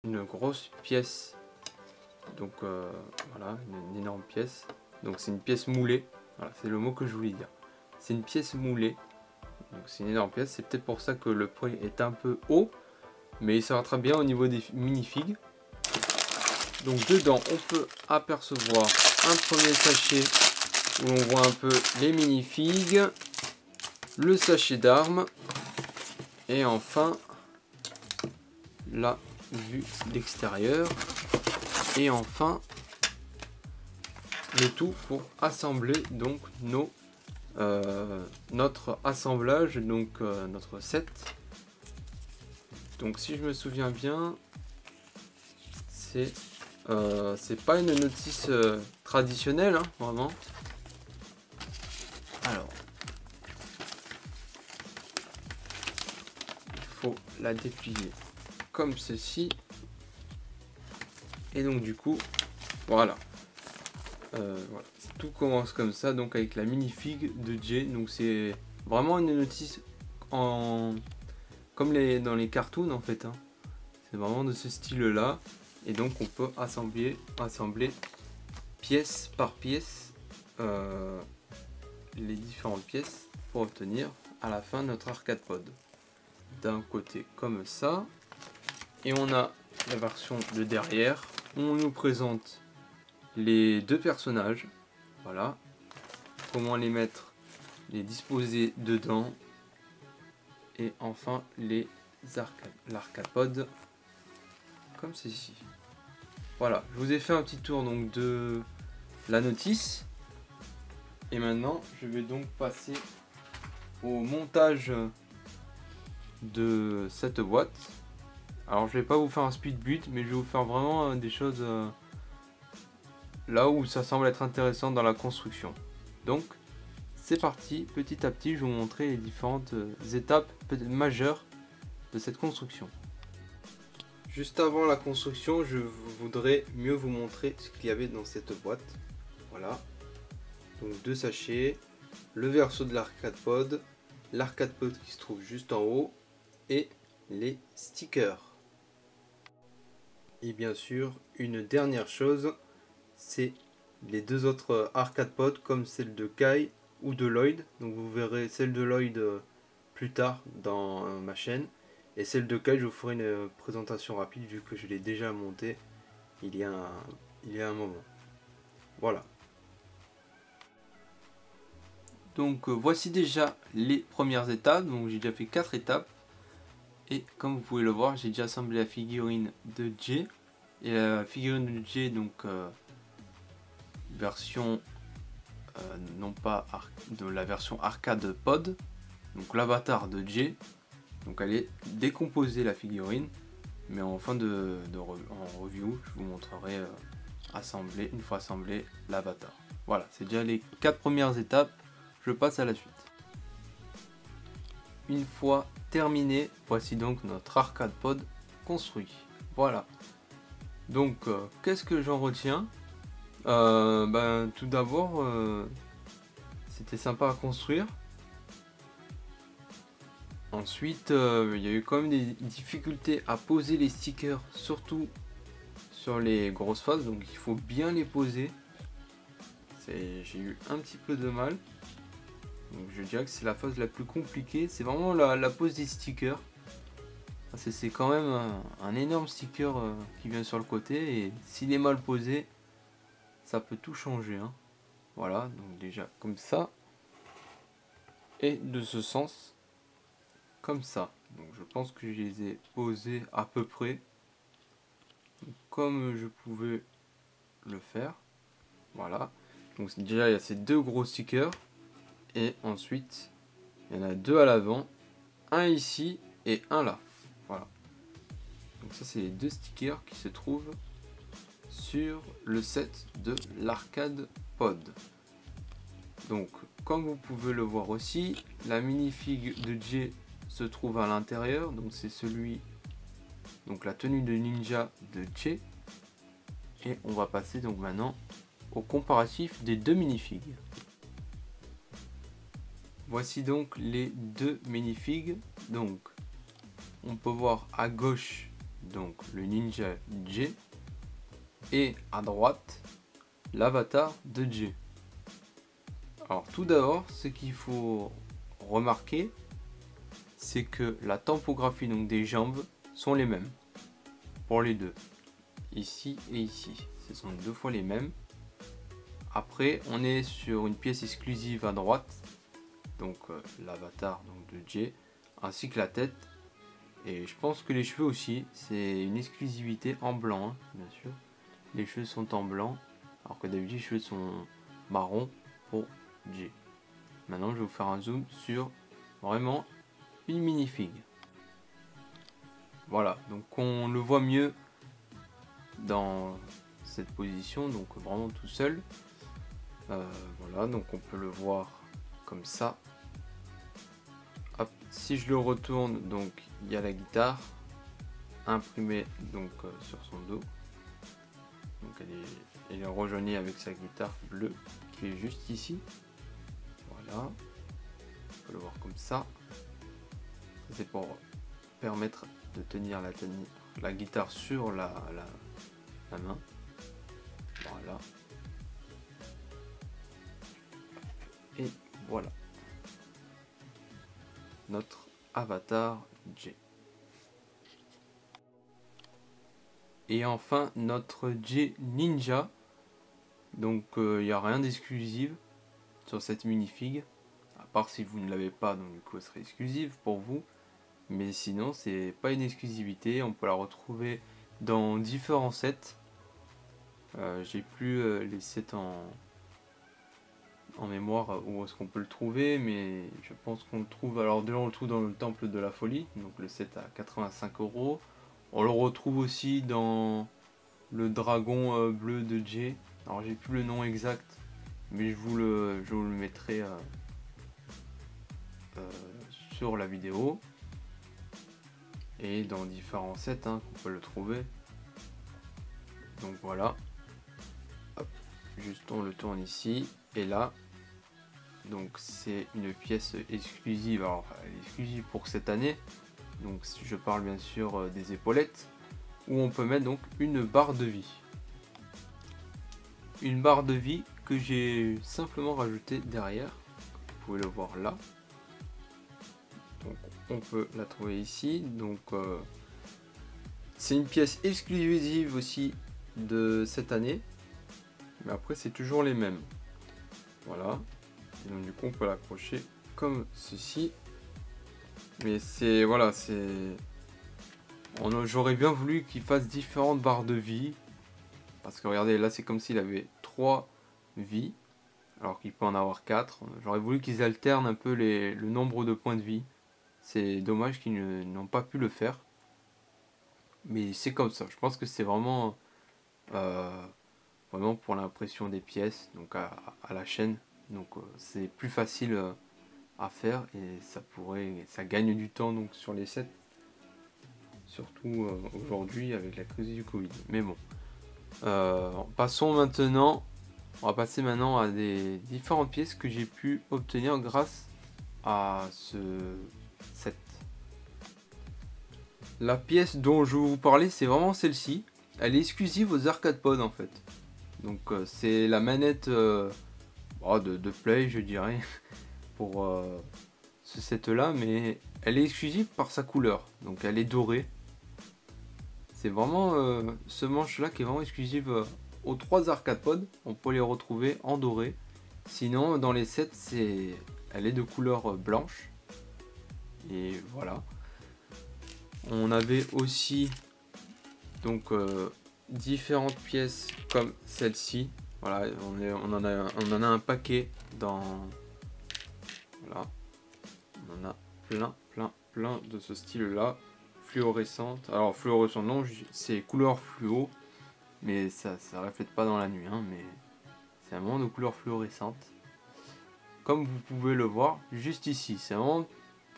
une grosse pièce. Donc voilà, une énorme pièce. Donc c'est une pièce moulée. Voilà, c'est le mot que je voulais dire. C'est une pièce moulée. Donc c'est une énorme pièce. C'est peut-être pour ça que le prix est un peu haut. Mais il se rattrape bien au niveau des minifigs. Donc dedans, on peut apercevoir un premier sachet où on voit un peu les minifigs, le sachet d'armes et enfin la vue d'extérieur et enfin le tout pour assembler donc notre assemblage, donc notre set. Donc si je me souviens bien, c'est pas une notice traditionnelle, hein, vraiment. Alors, il faut la déplier comme ceci. Et donc du coup, voilà. Voilà. Tout commence comme ça, donc avec la minifig de Jay. Donc c'est vraiment une notice comme dans les cartoons en fait. Hein. C'est vraiment de ce style-là. Et donc on peut assembler pièce par pièce les différentes pièces pour obtenir à la fin notre arcade pod. D'un côté comme ça. Et on a la version de derrière. On nous présente les deux personnages. Voilà. Comment les mettre, les disposer dedans. Et enfin l'arcade pod comme ceci. Voilà, je vous ai fait un petit tour donc de la notice. Et maintenant, je vais donc passer au montage de cette boîte. Alors, je vais pas vous faire un speed build, mais je vais vous faire vraiment des choses là où ça semble être intéressant dans la construction. Donc, c'est parti. Petit à petit, je vais vous montrer les différentes étapes majeures de cette construction. Juste avant la construction, je voudrais mieux vous montrer ce qu'il y avait dans cette boîte. Voilà. Donc 2 sachets, le verso de l'arcade pod qui se trouve juste en haut et les stickers. Et bien sûr, une dernière chose, c'est les deux autres arcade pod comme celle de Kai ou de Lloyd. Donc vous verrez celle de Lloyd plus tard dans ma chaîne. Et celle de Kai, je vous ferai une présentation rapide vu que je l'ai déjà montée il y a un moment. Voilà. Donc voici déjà les premières étapes. Donc j'ai déjà fait 4 étapes. Et comme vous pouvez le voir, j'ai déjà assemblé la figurine de Jay. Et la figurine de Jay, donc version non pas de la version arcade pod. Donc l'avatar de Jay. Donc elle est décomposée la figurine, mais en fin en review, je vous montrerai une fois assemblé l'avatar. Voilà, c'est déjà les 4 premières étapes. Je passe à la suite. Une fois terminé, voici donc notre arcade pod construit. Voilà. Donc qu'est-ce que j'en retiens? Tout d'abord, c'était sympa à construire. Ensuite, il y a eu quand même des difficultés à poser les stickers, surtout sur les grosses faces, donc il faut bien les poser. J'ai eu un petit peu de mal. Donc je dirais que c'est la phase la plus compliquée, c'est vraiment la pose des stickers. C'est quand même un énorme sticker qui vient sur le côté, et s'il est mal posé, ça peut tout changer. Hein. Voilà, donc déjà comme ça. Et de ce sens, comme ça. Donc je pense que je les ai posés à peu près comme je pouvais le faire. Voilà. Donc déjà il y a ces deux gros stickers. Et ensuite il y en a deux à l'avant. Un ici et un là. Voilà. Donc ça c'est les deux stickers qui se trouvent sur le set de l'arcade pod. Donc comme vous pouvez le voir aussi, la minifig de Jay se trouve à l'intérieur, donc c'est donc la tenue de ninja de Jay. Et on va passer donc maintenant au comparatif des deux minifigs. Voici donc les deux minifigs. Donc on peut voir à gauche donc le ninja J, et à droite l'avatar de J. Alors tout d'abord, ce qu'il faut remarquer, c'est que la tempographie donc des jambes sont les mêmes pour les deux, ici et ici, ce sont 2 fois les mêmes. Après on est sur une pièce exclusive à droite, donc l'avatar de J, ainsi que la tête, et je pense que les cheveux aussi, c'est une exclusivité en blanc, hein, bien sûr. Les cheveux sont en blanc, alors que d'habitude les cheveux sont marron pour J. Maintenant je vais vous faire un zoom sur vraiment une minifig. Voilà, donc on le voit mieux dans cette position, donc vraiment tout seul. Voilà, donc on peut le voir comme ça. Hop, si je le retourne, donc il y a la guitare imprimée donc sur son dos. Donc elle est rejoignée avec sa guitare bleue qui est juste ici. Voilà, on peut le voir comme ça. C'est pour permettre de tenir la guitare sur la main. Voilà. Et voilà. Notre avatar J. Et enfin notre J Ninja. Donc il n'y a rien d'exclusif sur cette minifig. À part si vous ne l'avez pas, donc du coup elle serait exclusive pour vous. Mais sinon c'est pas une exclusivité, on peut la retrouver dans différents sets. J'ai plus les sets en mémoire où est-ce qu'on peut le trouver, mais je pense qu'on le trouve, alors déjà on le trouve dans le temple de la folie, donc le set à 85 €. On le retrouve aussi dans le dragon bleu de J. Alors j'ai plus le nom exact, mais je vous le mettrai sur la vidéo. Et dans différents sets hein, qu'on peut le trouver. Donc voilà. Hop, juste on le tourne ici. Et là, donc c'est une pièce exclusive. Alors elle est exclusive pour cette année. Donc je parle bien sûr des épaulettes. Où on peut mettre donc une barre de vie. Une barre de vie que j'ai simplement rajoutée derrière. Vous pouvez le voir là. Donc on peut la trouver ici. Donc c'est une pièce exclusive aussi de cette année. Mais après c'est toujours les mêmes. Voilà. Et donc du coup on peut l'accrocher comme ceci. Mais c'est voilà, c'est. J'aurais bien voulu qu'il fasse différentes barres de vie. Parce que regardez, là c'est comme s'il avait 3 vies. Alors qu'il peut en avoir 4. J'aurais voulu qu'ils alternent un peu le nombre de points de vie. C'est dommage qu'ils n'ont pas pu le faire. Mais c'est comme ça. Je pense que c'est vraiment pour l'impression des pièces. Donc à la chaîne. Donc c'est plus facile à faire. Et ça gagne du temps donc sur les sets. Surtout aujourd'hui avec la crise du Covid. Mais bon. Passons maintenant. On va passer maintenant à des différentes pièces que j'ai pu obtenir grâce à ce set. La pièce dont je vais vous parler, c'est vraiment celle-ci. Elle est exclusive aux arcade pod en fait. Donc c'est la manette de Play, je dirais, pour ce set là, mais elle est exclusive par sa couleur. Donc elle est dorée. C'est vraiment ce manche là qui est vraiment exclusive aux 3 arcade pod. On peut les retrouver en doré. Sinon dans les sets elle est de couleur blanche. Et voilà. On avait aussi donc différentes pièces comme celle-ci. Voilà, on en a un paquet dans. Voilà. On en a plein de ce style-là. Fluorescente. Alors fluorescente non, c'est couleur fluo. Mais ça reflète pas dans la nuit, hein, mais c'est vraiment de couleur fluorescente. Comme vous pouvez le voir juste ici. C'est vraiment.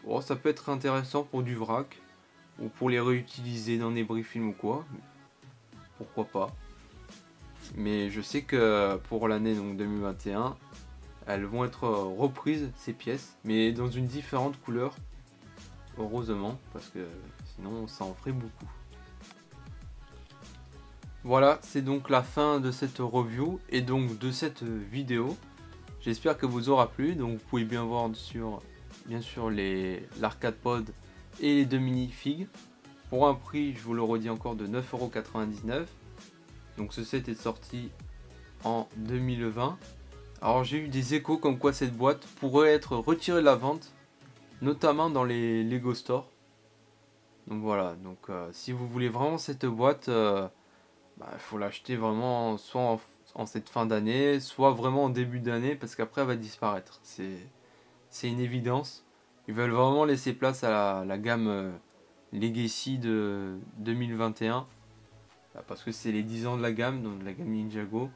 Oh, ça peut être intéressant pour du vrac. Ou pour les réutiliser dans des briefings ou quoi. Pourquoi pas. Mais je sais que pour l'année 2021, elles vont être reprises ces pièces. Mais dans une différente couleur. Heureusement. Parce que sinon ça en ferait beaucoup. Voilà, c'est donc la fin de cette review et donc de cette vidéo. J'espère que vous aura plu. Donc vous pouvez bien voir sur bien sûr l'arcade pod et les deux minifigs. Pour un prix, je vous le redis encore, de 9,99 €. Donc ce set est sorti en 2020. Alors j'ai eu des échos comme quoi cette boîte pourrait être retirée de la vente, notamment dans les Lego Store. Donc voilà, donc si vous voulez vraiment cette boîte, il faut l'acheter vraiment soit en cette fin d'année, soit vraiment en début d'année, parce qu'après elle va disparaître. C'est une évidence. Ils veulent vraiment laisser place à la gamme Legacy de 2021, parce que c'est les 10 ans de la gamme, donc de la gamme Ninjago,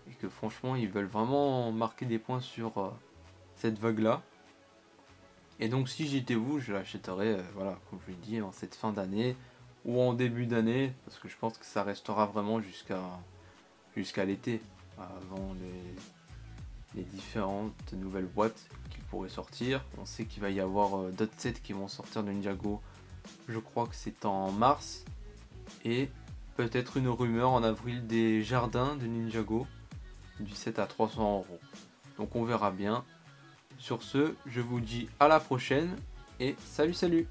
et que franchement ils veulent vraiment marquer des points sur cette vague là. Et donc si j'étais vous, je l'achèterais, voilà, comme je l'ai dit, en cette fin d'année ou en début d'année, parce que je pense que ça restera vraiment jusqu'à l'été, avant les différentes nouvelles boîtes qui pourraient sortir. On sait qu'il va y avoir d'autres sets qui vont sortir de Ninjago, je crois que c'est en mars, et peut-être une rumeur en avril des jardins de Ninjago, du set à 300 €. Donc on verra bien. Sur ce, je vous dis à la prochaine et salut salut!